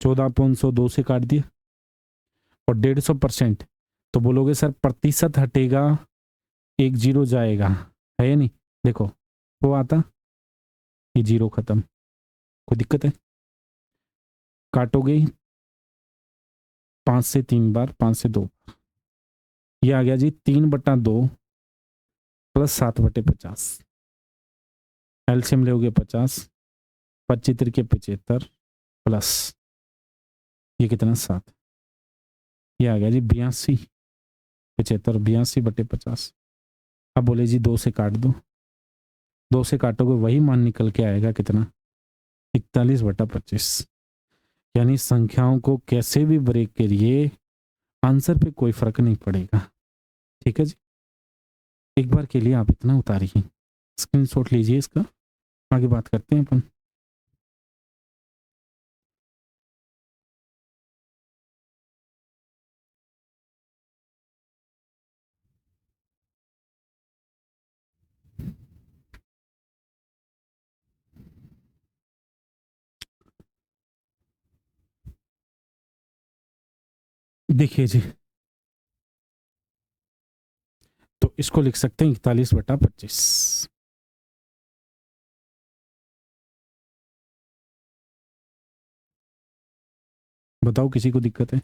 14/100 2 से काट दिया। और 150% तो बोलोगे सर प्रतिशत हटेगा, 1 0 जाएगा, है या नहीं। देखो वो आता, ये 0 खत्म, कोई दिक्कत है। काटोगे 5 से 3 बार, 5 से 2 बार, ये आ गया जी 3/2 प्लस 7/50। एलसीएम लोगे 50, 25 तिरके 75 प्लस ये कितना 7, ये आ गया जी 82, 75 82/50। अब बोले जी 2 से काट दो, 2 से काटोगे वही मान निकल के आएगा कितना, 41/25। यानी संख्याओं को कैसे भी ब्रेक करिए आंसर पे कोई फर्क नहीं पड़ेगा। ठीक है जी, एक बार के लिए आप इतना उतारिए, स्क्रीनशॉट लीजिए इसका, आगे बात करते हैं अपन। देखिए जी, तो इसको लिख सकते हैं 41/25। बताओ किसी को दिक्कत है।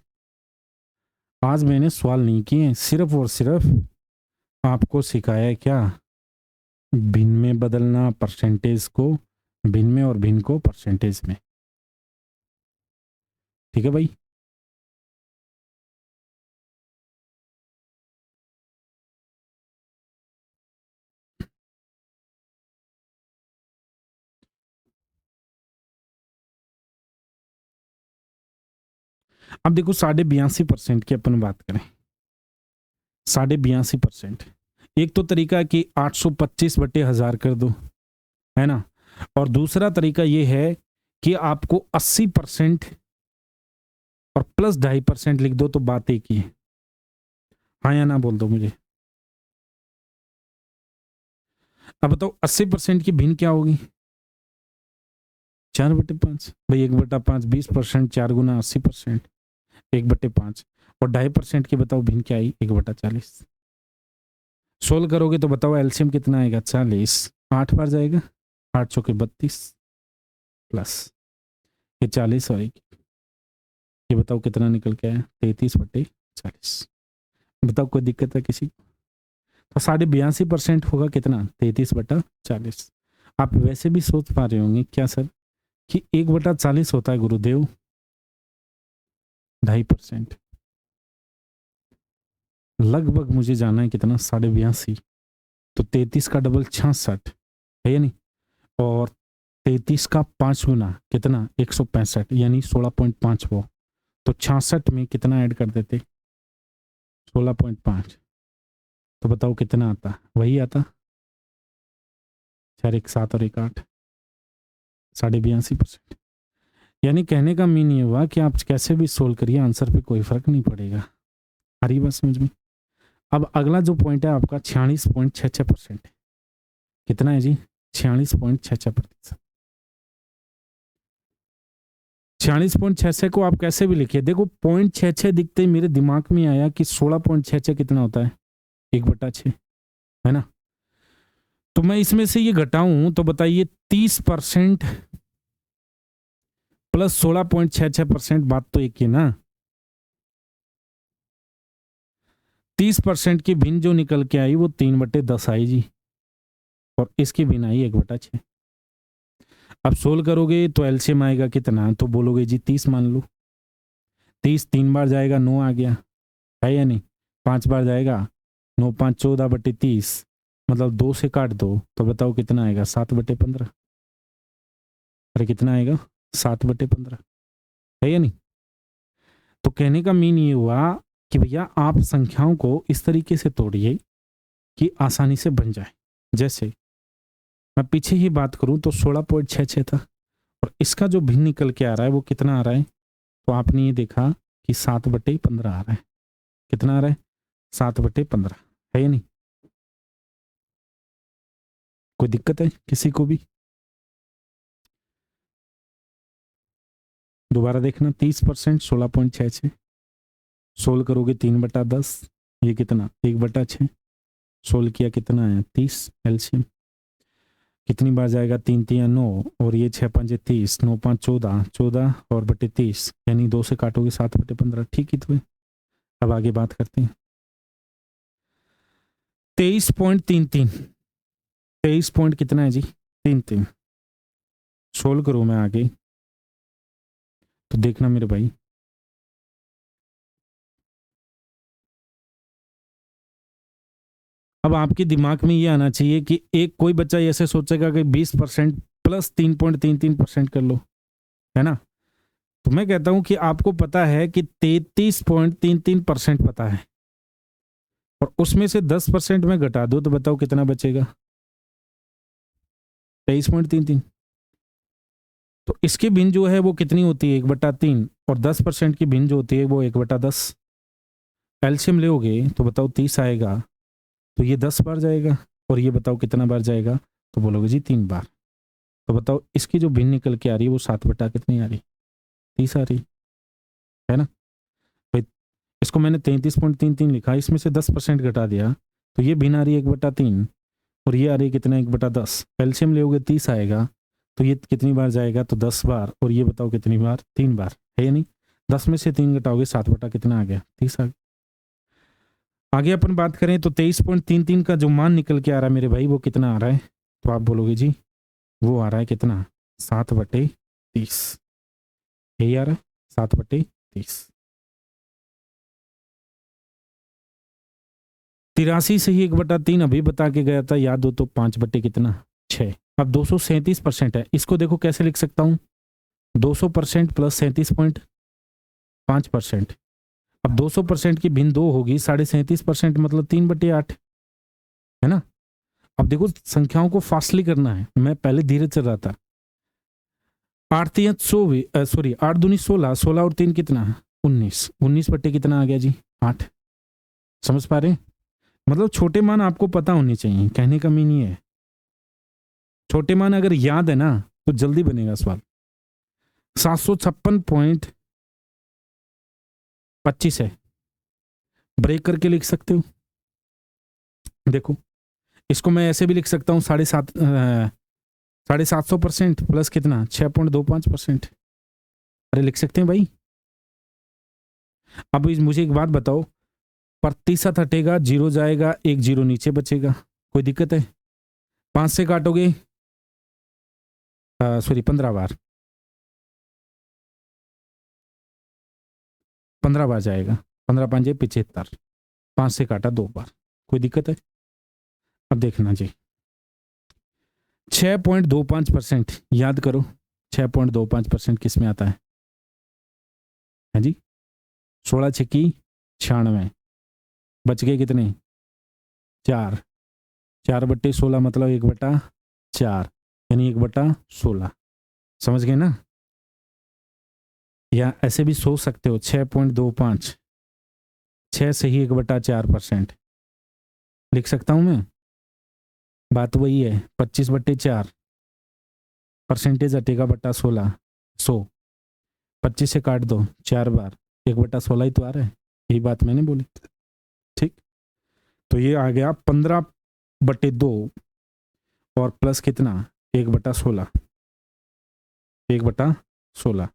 आज मैंने सवाल नहीं किए, सिर्फ और सिर्फ आपको सिखाया क्या, भिन्न में बदलना परसेंटेज को भिन्न में और भिन्न को परसेंटेज में। ठीक है भाई। अब देखो 82.5% की अपन बात करें, 82.5%। एक तो तरीका कि 825/1000 कर दो, है ना। और दूसरा तरीका यह है कि आपको 80% और प्लस 2.5% लिख दो, तो बात एक ही है। हाँ या ना बोल दो मुझे। अब बताओ 80% की भिन्न क्या होगी? 4/5। भाई 1/5 20%, 4 गुना 80%, 1/5 और 2.5% की बताओ भिन्न क्या आई? 1/40। सोल्व करोगे तो बताओ एलसीएम कितना आएगा? 40। 8 बार जाएगा, 8 चौके 32 प्लस ये 40 और ये बताओ कितना निकल के आया? 33/40। बताओ कोई दिक्कत है किसी को? तो 82.5% होगा कितना? 33/40। आप वैसे भी सोच पा रहे होंगे क्या सर कि 1/40 होता है गुरुदेव? 2.5%। लगभग मुझे जाना है कितना? 82.5। तो 33 का डबल 66 है या नहीं? और 33 का 5 गुना कितना? 165 यानी 16.5 वो। तो 66 में कितना ऐड कर देते? 16.5। तो बताओ कितना आता? वही आता 4 1 7 और 1 8, 82.5%। यानी कहने का मीन ये हुआ कि आप कैसे भी सोल्व करिए, आंसर पे कोई फर्क नहीं पड़ेगा। आ रही बात समझ में? अब अगला जो पॉइंट है आपका 46.66%। कितना है जी? 46.66%। 46.66 को आप कैसे भी लिखिए। देखो 0.66 दिखते ही मेरे दिमाग में आया कि 16.66 कितना होता है? 1/6 है ना? तो मैं इसमें से ये घटाऊं तो बताइए 30% प्लस 16.66%, बात तो एक ही ना। 30% की भिन्न जो निकल के आई वो 3/10 आई जी, और इसकी भिन्न आई 1/6। अब सोल्व करोगे तो एलसीएम आएगा कितना? तो बोलोगे जी 30 मान लो। 30 3 बार जाएगा 9 आ गया, है या नहीं? 5 बार जाएगा 9 5 14/30, मतलब 2 से काट दो तो बताओ कितना आएगा? 7/15। अरे कितना आएगा? 7/15, है या नहीं? तो कहने का मीन ये हुआ कि भैया आप संख्याओं को इस तरीके से तोड़िए कि आसानी से बन जाए। जैसे मैं पीछे ही बात करूं तो 16.66 था, और इसका जो भिन्न निकल के आ रहा है वो कितना आ रहा है? तो आपने ये देखा कि 7/15 आ रहा है। कितना आ रहा है? 7/15, है या नहीं? कोई दिक्कत है किसी को भी? दोबारा देखना, 30% 16.66, सोल्व करोगे 3/10, ये कितना? 1/6। सोल्व किया कितना आया? 30 एलसीएम। कितनी बार जाएगा? 3 3 9, और ये 6 5 30, 9 5 14, 14 और बटे 30, यानी 2 से काटोगे 7/15। ठीक ही तो है। अब आगे बात करते हैं। 23.33, 23 पॉइंट कितना है जी? 33। सोल्व करो मैं आगे तो देखना मेरे भाई, अब आपके दिमाग में ये आना चाहिए कि एक कोई बच्चा ऐसे सोचेगा कि 20% प्लस 3.33% कर लो, है ना? तो मैं कहता हूं कि आपको पता है कि 33.33% पता है, और उसमें से 10% में घटा दो तो बताओ कितना बचेगा? 23.33। तो इसकी भिन्न जो है वो कितनी होती है? 1/3, और 10% की भिन्न जो होती है वो 1/10। एलसीएम लोगे तो बताओ 30 आएगा, तो ये 10 बार जाएगा, और ये बताओ कितना बार जाएगा? तो बोलोगे जी 3 बार। तो बताओ इसकी जो भिन्न निकल के आ रही है वो 7 कितनी आ रही? 30 आ रही, है ना भाई? इसको मैंने 33.33 लिखा, इसमें से 10% घटा दिया, तो ये भिन्न आ रही है 1/3, और ये आ रही है कितना? 1/10। एलसीएम लोगे 30 आएगा, तो ये कितनी बार जाएगा? तो 10 बार, और ये बताओ कितनी बार? 3 बार, है या नहीं? 10 में से 3 घटाओगे 7 कितना आ गया? 30 आ गया। आगे अपन बात करें तो 23.33 का जो मान निकल के आ रहा है मेरे भाई वो कितना आ रहा है? तो आप बोलोगे जी वो आ रहा है कितना? 7/30। यही आ रहा है 7/30। 83 से ही 1/3 अभी बता के गया था, याद हो तो 5 बटे कितना? 6। अब 237% है, इसको देखो कैसे लिख सकता हूं? 200% प्लस 37.5%। अब 200% की भिन्न 2 होगी, 37.5% मतलब 3/8, है ना? अब देखो संख्याओं को फास्टली करना है, मैं पहले धीरे चल रहा था। 8 3 सॉरी 8 दूनी 16, 16 और 3 कितना? 19, 19 बटे कितना आ गया जी? 8। समझ पा रहे हैं? मतलब छोटे मान आपको पता होने चाहिए, कहने का मीन ये है। छोटे मान अगर याद है ना तो जल्दी बनेगा सवाल। 756.25 है, ब्रेक करके लिख सकते हो। देखो इसको मैं ऐसे भी लिख सकता हूँ 750% प्लस कितना 6.25%। अरे लिख सकते हैं भाई। अब मुझे एक बात बताओ, प्रतिशत हटेगा, जीरो जाएगा, एक जीरो नीचे बचेगा, कोई दिक्कत है? 5 से काटोगे, सॉरी 15 बार, 15 बार जाएगा, 15 5 75, 5 से काटा 2 बार, कोई दिक्कत है? अब देखना जी, 6.25% याद करो, 6.25% किस में आता है जी? 16 छिक्की 96, बच गए कितने? 4, 4/16 मतलब 1/4, यानी 1/16। समझ गए ना? या ऐसे भी सोच सकते हो 6.25, 6 से ही 1/4% लिख सकता हूं मैं। बात वही है, 25/4, परसेंटेज हटेगा बटा 16, 100, 25 से काट दो 4 बार, 1/16 ही तो आ रहा है, यही बात मैंने बोली। ठीक, तो ये आ गया 15/2 और प्लस कितना 1/16, 1/16।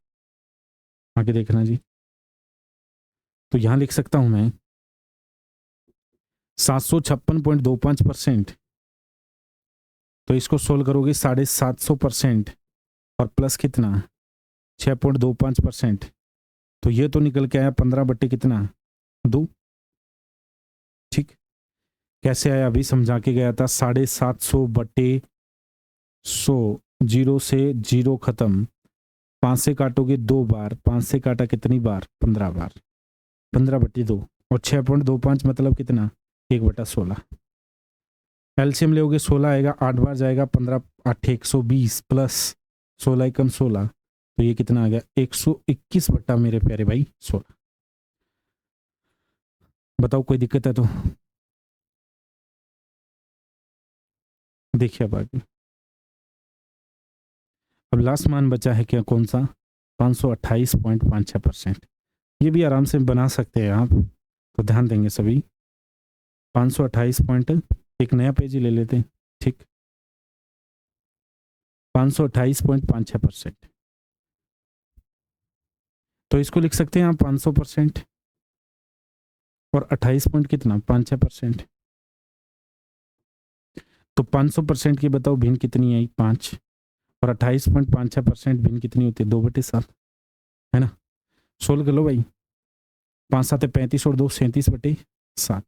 आगे देखना जी, तो यहां लिख सकता हूं मैं 756.25%, तो इसको सोल्व करोगे 750% और प्लस कितना 6.25%, तो ये तो निकल के आया 15 बट्टे कितना 2। ठीक, कैसे आया अभी समझा के गया था, 750/100, जीरो से जीरो खत्म, 5 से काटोगे 2 बार, 5 से काटा कितनी बार? 15 बार, 15/2 और 6.25 मतलब कितना 1/16। एलसीएम लोगे 16 आएगा, 8 बार जाएगा, 15 8 120 प्लस 16 एकम 16, तो ये कितना आ गया 121 बट्टा मेरे प्यारे भाई 16। बताओ कोई दिक्कत है तो? देखिए अब आगे, अब लास्ट मान बचा है क्या, कौन सा? 528.56%। ये भी आराम से बना सकते हैं आप, तो ध्यान देंगे सभी। 528 पॉइंट, एक नया पेज ही ले लेते हैं। ठीक, 528.56%, तो इसको लिख सकते हैं आप 500% और 28 पॉइंट कितना 5%। तो 500% की बताओ भिन्न कितनी आई 5, और 28.56% भिन्न कितनी होती है 2/7, है ना? सोल्व कर लो भाई, 5 7 35 और 2 37/7,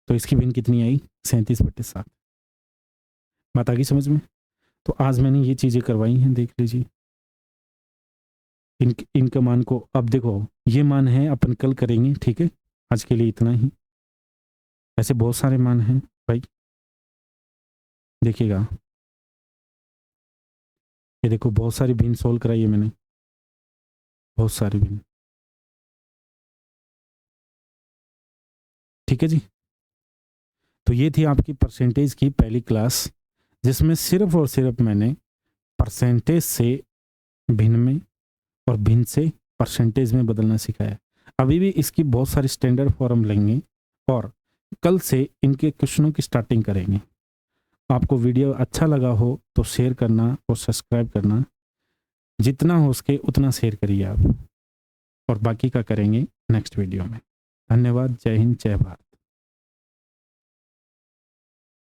तो इसकी भिन्न कितनी आई 37/7। बात आ गई समझ में? तो आज मैंने ये चीज़ें करवाई हैं, देख लीजिए इनका मान को। अब देखो ये मान है, अपन कल करेंगे, ठीक है? आज के लिए इतना ही, ऐसे बहुत सारे मान हैं भाई, देखिएगा। ये देखो बहुत सारी भिन्न सोल्व कराई है मैंने, बहुत सारी भिन्न, ठीक है जी। तो ये थी आपकी परसेंटेज की पहली क्लास, जिसमें सिर्फ और सिर्फ मैंने परसेंटेज से भिन्न में और भिन्न से परसेंटेज में बदलना सिखाया। अभी भी इसकी बहुत सारी स्टैंडर्ड फॉर्म लेंगे और कल से इनके क्वेश्चनों की स्टार्टिंग करेंगे। आपको वीडियो अच्छा लगा हो तो शेयर करना और सब्सक्राइब करना, जितना हो सके उतना शेयर करिए आप, और बाकी का करेंगे नेक्स्ट वीडियो में। धन्यवाद, जय हिंद, जय भारत।